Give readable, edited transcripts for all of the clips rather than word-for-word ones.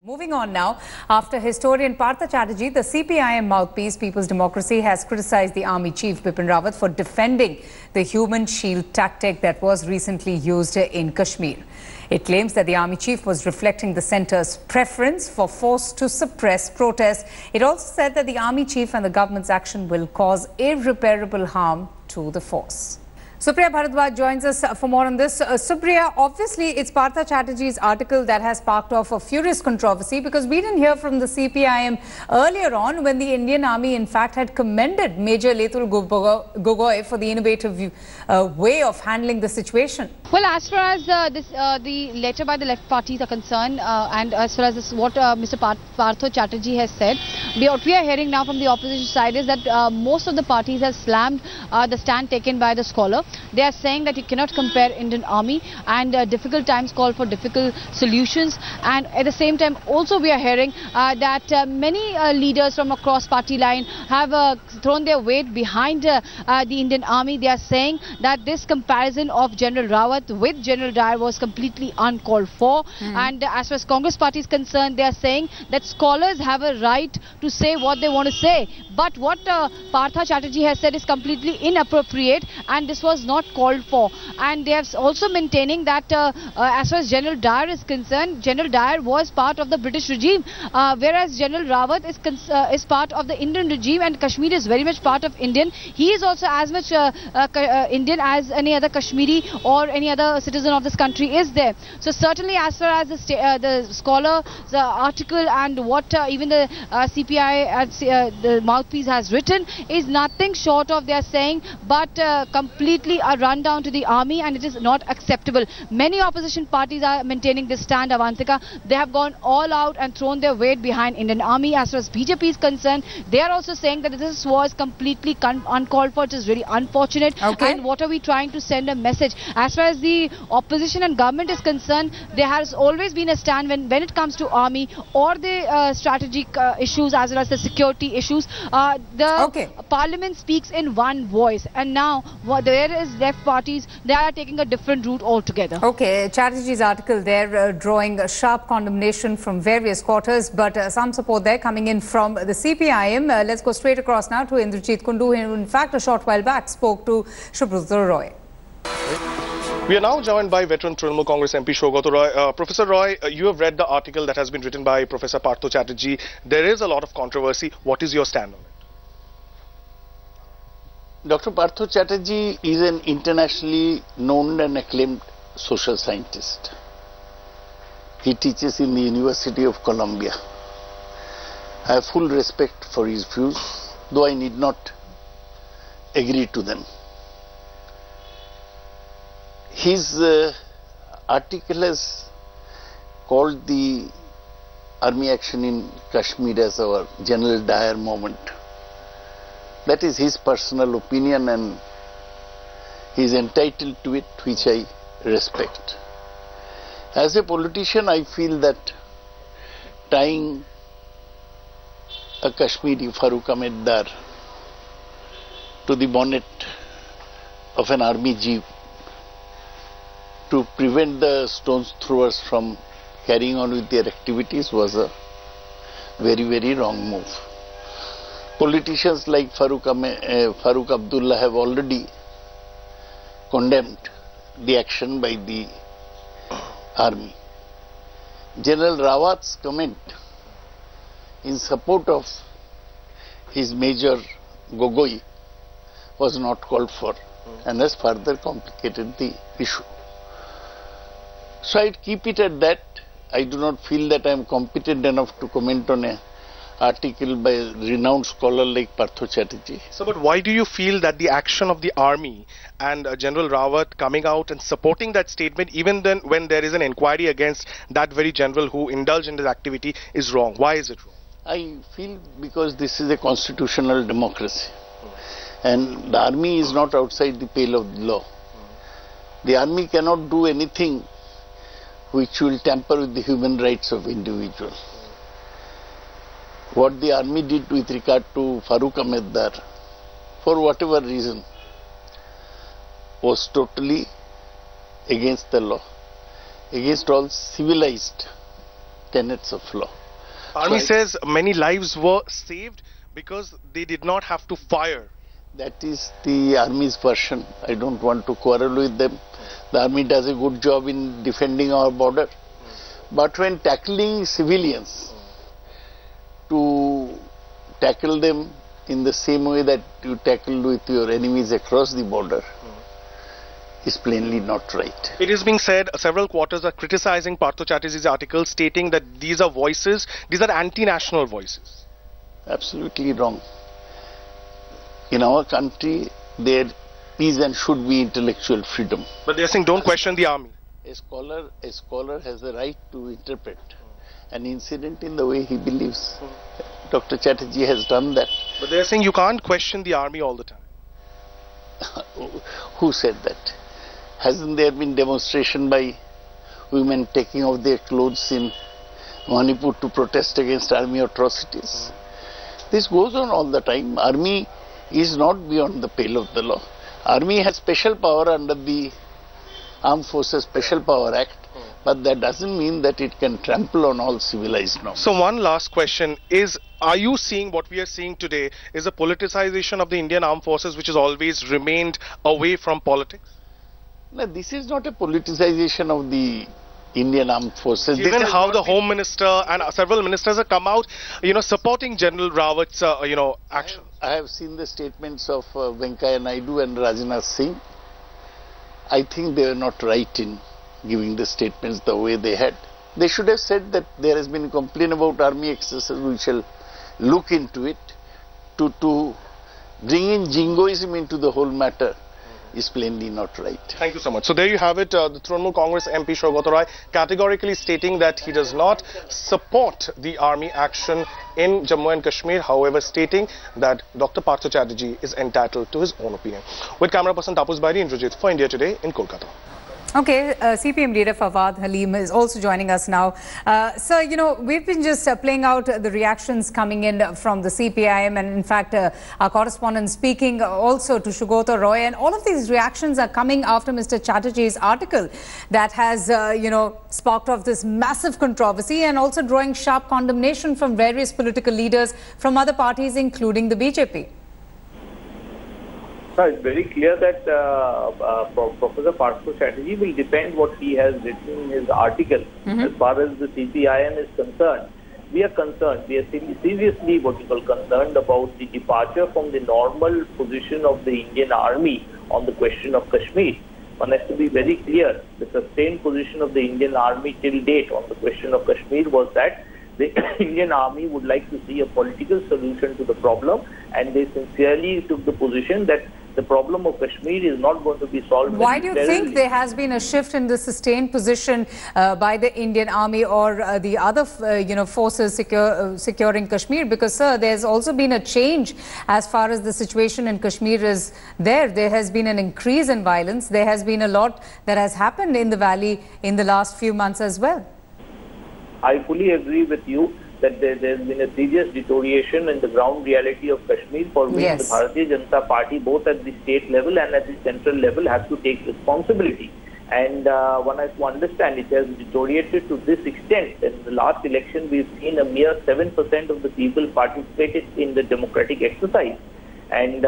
Moving on now, after historian Partha Chatterjee, the CPIM mouthpiece People's Democracy has criticized the Army Chief Bipin Rawat for defending the human shield tactic that was recently used in Kashmir. It claims that the Army Chief was reflecting the centre's preference for force to suppress protests. It also said that the Army Chief and the government's action will cause irreparable harm to the force. Supriya Bharadwaj joins us for more on this. Supriya, obviously it's Partha Chatterjee's article that has sparked off a furious controversy because we didn't hear from the CPIM earlier on when the Indian Army in fact had commended Major Letul Gogoi for the innovative way of handling the situation. Well, as far as the letter by the left parties are concerned and as far as what Mr. Partha Chatterjee has said, what we are hearing now from the opposition side is that most of the parties have slammed the stand taken by the scholar. They are saying that you cannot compare Indian Army and difficult times call for difficult solutions, and at the same time also we are hearing that many leaders from across party line have thrown their weight behind the Indian Army. They are saying that this comparison of General Rawat with General Dyer was completely uncalled for. And as far as Congress party is concerned, they are saying that scholars have a right to say what they want to say, but what Partha Chatterjee has said is completely inappropriate and this was not called for. And they have also maintaining that as far as General Dyer is concerned, General Dyer was part of the British regime, whereas General Rawat is part of the Indian regime, and Kashmir is very much part of Indian. He is also as much Indian as any other Kashmiri or any other citizen of this country is there. So certainly as far as the scholar, the article and what even the CPI, the mouthpiece has written is nothing short of, they are saying, but completely a rundown to the army, and it is not acceptable. Many opposition parties are maintaining this stand, Avantika. They have gone all out and thrown their weight behind Indian Army. As far as BJP is concerned, they are also saying that this was completely uncalled for. It is very unfortunate. Okay. And what are we trying to send a message? As far as the opposition and government is concerned, there has always been a stand when it comes to army or the strategic issues as well as the security issues. The parliament speaks in one voice, and now there is left parties, they are taking a different route altogether. Okay, Chatterjee's article there drawing a sharp condemnation from various quarters, but some support there coming in from the CPIM. Let's go straight across now to Indrajit Kundu, who in fact a short while back spoke to Subhrata Roy. We are now joined by veteran Trinamool Congress MP Saugata Roy. Professor Roy, you have read the article that has been written by Professor Partha Chatterjee. There is a lot of controversy. What is your stand on it? Dr. Partha Chatterjee is an internationally known and acclaimed social scientist. He teaches in the University of Columbia. I have full respect for his views, though I need not agree to them. His article has called the army action in Kashmir as our General Dyer moment. That is his personal opinion and he is entitled to it, which I respect. As a politician, I feel that tying a Kashmiri Farooq Ahmed Dar to the bonnet of an army jeep to prevent the stones throwers from carrying on with their activities was a very, very wrong move. Politicians like Farooq Abdullah have already condemned the action by the army. General Rawat's comment in support of his Major Gogoi was not called for and has further complicated the issue. So I'd keep it at that. I do not feel that I am competent enough to comment on an article by a renowned scholar like Partha Chatterjee. So, but why do you feel that the action of the army and General Rawat coming out and supporting that statement, even then when there is an inquiry against that very general who indulged in this activity, is wrong? Why is it wrong? I feel because this is a constitutional democracy and the army is not outside the pale of the law. The army cannot do anything which will tamper with the human rights of individuals. What the army did with regard to Farooq Ahmed Dar, for whatever reason, was totally against the law, against all civilized tenets of law. Army says many lives were saved because they did not have to fire. That is the army's version. I don't want to quarrel with them. The army does a good job in defending our border. But when tackling civilians, to tackle them in the same way that you tackle with your enemies across the border is plainly not right. It is being said several quarters are criticizing Partho Chatterjee's article, stating that these are voices, these are anti-national voices. Absolutely wrong. In our country, there is and should be intellectual freedom. But they are saying don't question the army. A scholar has the right to interpret an incident in the way he believes. Dr. Chatterjee has done that. But they are saying you can't question the army all the time. Who said that? Hasn't there been demonstration by women taking off their clothes in Manipur to protest against army atrocities? This goes on all the time. Army is not beyond the pale of the law. Army has special power under the Armed Forces Special Power Act, but that doesn't mean that it can trample on all civilized norms. So one last question is, are you seeing what we are seeing today is a politicization of the Indian Armed Forces which has always remained away from politics? No, this is not a politicization of the Indian Armed Forces. Given how the Home Minister and several ministers have come out, supporting General Rawat's, action. I have seen the statements of Venkaiah Naidu and Rajnath Singh. I think they were not right in giving the statements the way they had. They should have said that there has been a complaint about army excesses, we shall look into it. To bring in jingoism into the whole matter is plainly not right. Thank you so much. So there you have it, the Trinamool Congress MP Saugata Roy categorically stating that he does not support the army action in Jammu and Kashmir, however stating that Dr. Partho Chatterjee is entitled to his own opinion. With camera person Tapus Bairi, Indrajit for India Today in Kolkata. Okay, CPM leader Fawad Halim is also joining us now. Sir, we've been just playing out the reactions coming in from the CPIM, and in fact, our correspondent speaking also to Saugata Roy, and all of these reactions are coming after Mr. Chatterjee's article that has, sparked off this massive controversy and also drawing sharp condemnation from various political leaders from other parties, including the BJP. No, it's very clear that Professor Partho Chatterjee will defend what he has written in his article. As far as the CPIM is concerned, we are concerned. We are seriously concerned about the departure from the normal position of the Indian Army on the question of Kashmir. One has to be very clear. The sustained position of the Indian Army till date on the question of Kashmir was that the Indian Army would like to see a political solution to the problem, and they sincerely took the position that the problem of Kashmir is not going to be solved. Why do you think there has been a shift in the sustained position by the Indian Army or the other, forces securing Kashmir? Because, sir, there's also been a change as far as the situation in Kashmir is there. There has been an increase in violence. There has been a lot that has happened in the valley in the last few months as well. I fully agree with you that there's been a serious deterioration in the ground reality of Kashmir, for which the Bharatiya Janata Party, both at the state level and at the central level, have to take responsibility. And one has to understand it has deteriorated to this extent that in the last election we've seen a mere 7% of the people participated in the democratic exercise. And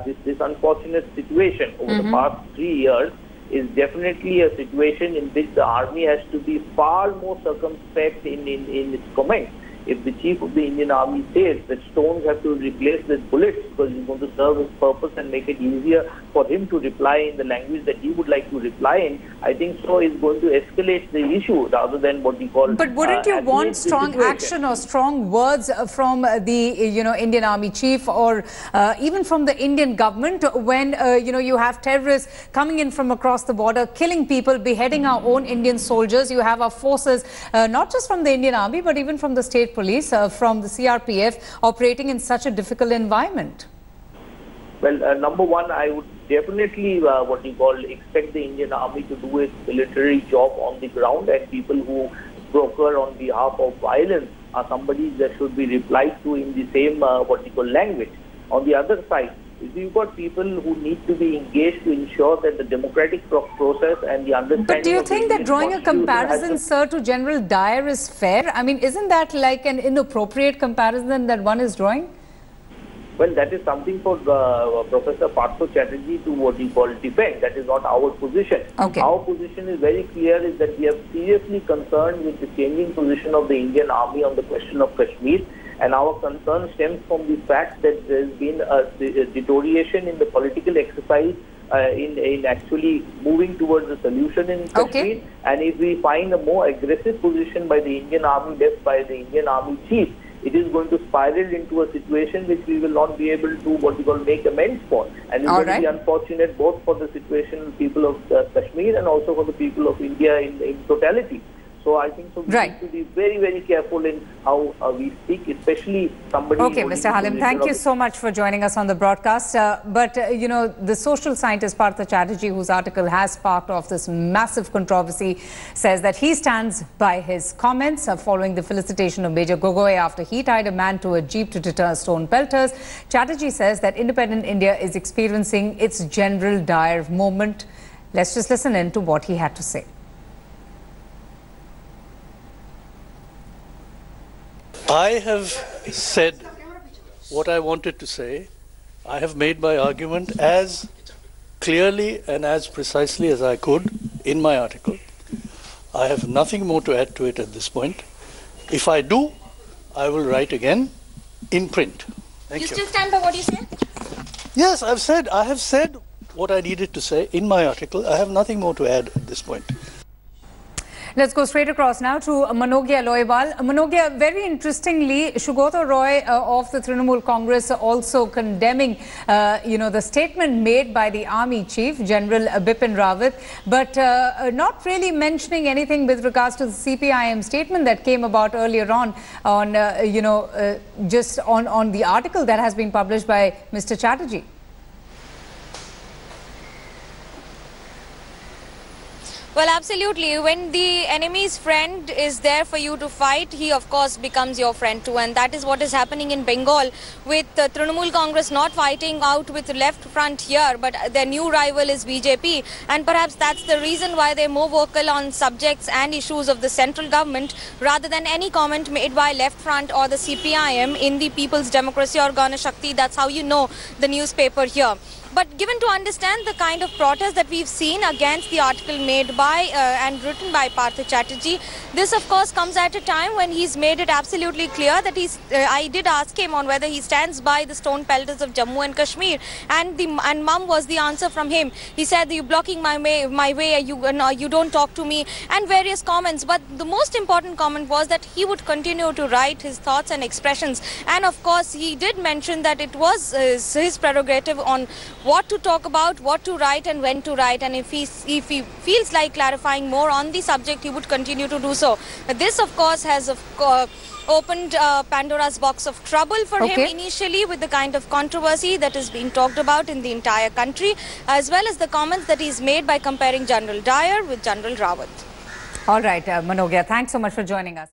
this unfortunate situation over the past 3 years is definitely a situation in which the army has to be far more circumspect in its comments. If the chief of the Indian Army says that stones have to be replaced with bullets because it's going to serve his purpose and make it easier for him to reply in the language that he would like to reply in, I think so is going to escalate the issue rather than what we call... But wouldn't you want strong action or strong words from the, Indian Army chief or even from the Indian government when, you have terrorists coming in from across the border, killing people, beheading our own Indian soldiers? You have our forces, not just from the Indian Army, but even from the state police, from the CRPF, operating in such a difficult environment? Well, number one, I would definitely, expect the Indian Army to do its military job on the ground, and people who broker on behalf of violence are somebody that should be replied to in the same, language. On the other side, You've got people who need to be engaged to ensure that the democratic process and the understanding. But do you think that drawing a comparison, sir, to General Dyer is fair? I mean, isn't that like an inappropriate comparison that one is drawing? Well, that is something for Professor Partho Chatterjee to what you call defend. That is not our position. Okay. Our position is very clear, is that we are seriously concerned with the changing position of the Indian Army on the question of Kashmir. And our concern stems from the fact that there has been a deterioration in the political exercise in actually moving towards a solution in Kashmir. Okay. And if we find a more aggressive position by the Indian Army, led by the Indian Army Chief, it is going to spiral into a situation which we will not be able to what we call make amends for. And it's going to be unfortunate both for the situation of people of Kashmir and also for the people of India in totality. So I think we need to be very, very careful in how we speak, especially somebody... Okay, Mr. Halim, thank you so much for joining us on the broadcast. You know, the social scientist Partha Chatterjee, whose article has sparked off this massive controversy, says that he stands by his comments following the felicitation of Major Gogoi after he tied a man to a jeep to deter stone pelters. Chatterjee says that independent India is experiencing its General Dyer moment. Let's just listen in to what he had to say. I have said what I wanted to say. I have made my argument as clearly and as precisely as I could in my article. I have nothing more to add to it at this point. If I do, I will write again in print. Thank you. You still stand by what you said? Yes, I have said what I needed to say in my article. I have nothing more to add at this point. Let's go straight across now to Manogya Loiwal. Manogya, very interestingly, Sugata Roy of the Trinamool Congress also condemning, the statement made by the Army Chief, General Bipin Rawat, but not really mentioning anything with regards to the CPIM statement that came about earlier on just on the article that has been published by Mr. Chatterjee. Well, absolutely. When the enemy's friend is there for you to fight, he of course becomes your friend too. And that is what is happening in Bengal with Trinamool Congress not fighting out with the left front here, but their new rival is BJP. And perhaps that's the reason why they're more vocal on subjects and issues of the central government rather than any comment made by left front or the CPIM in the People's Democracy or Gana Shakti. That's how you know the newspaper here. But given to understand the kind of protest that we've seen against the article made by and written by Partha Chatterjee, this of course comes at a time when he's made it absolutely clear that I did ask him on whether he stands by the stone pelters of Jammu and Kashmir, and mum was the answer from him. He said, "You're blocking my way, you don't talk to me," and various comments. But the most important comment was that he would continue to write his thoughts and expressions, and of course he did mention that it was his prerogative on what to talk about, what to write and when to write, and if he feels like clarifying more on the subject, he would continue to do so. This of course has opened Pandora's box of trouble for him initially, with the kind of controversy that is being talked about in the entire country, as well as the comments that he's made by comparing General Dyer with General Rawat. All right, Manogya, thanks so much for joining us.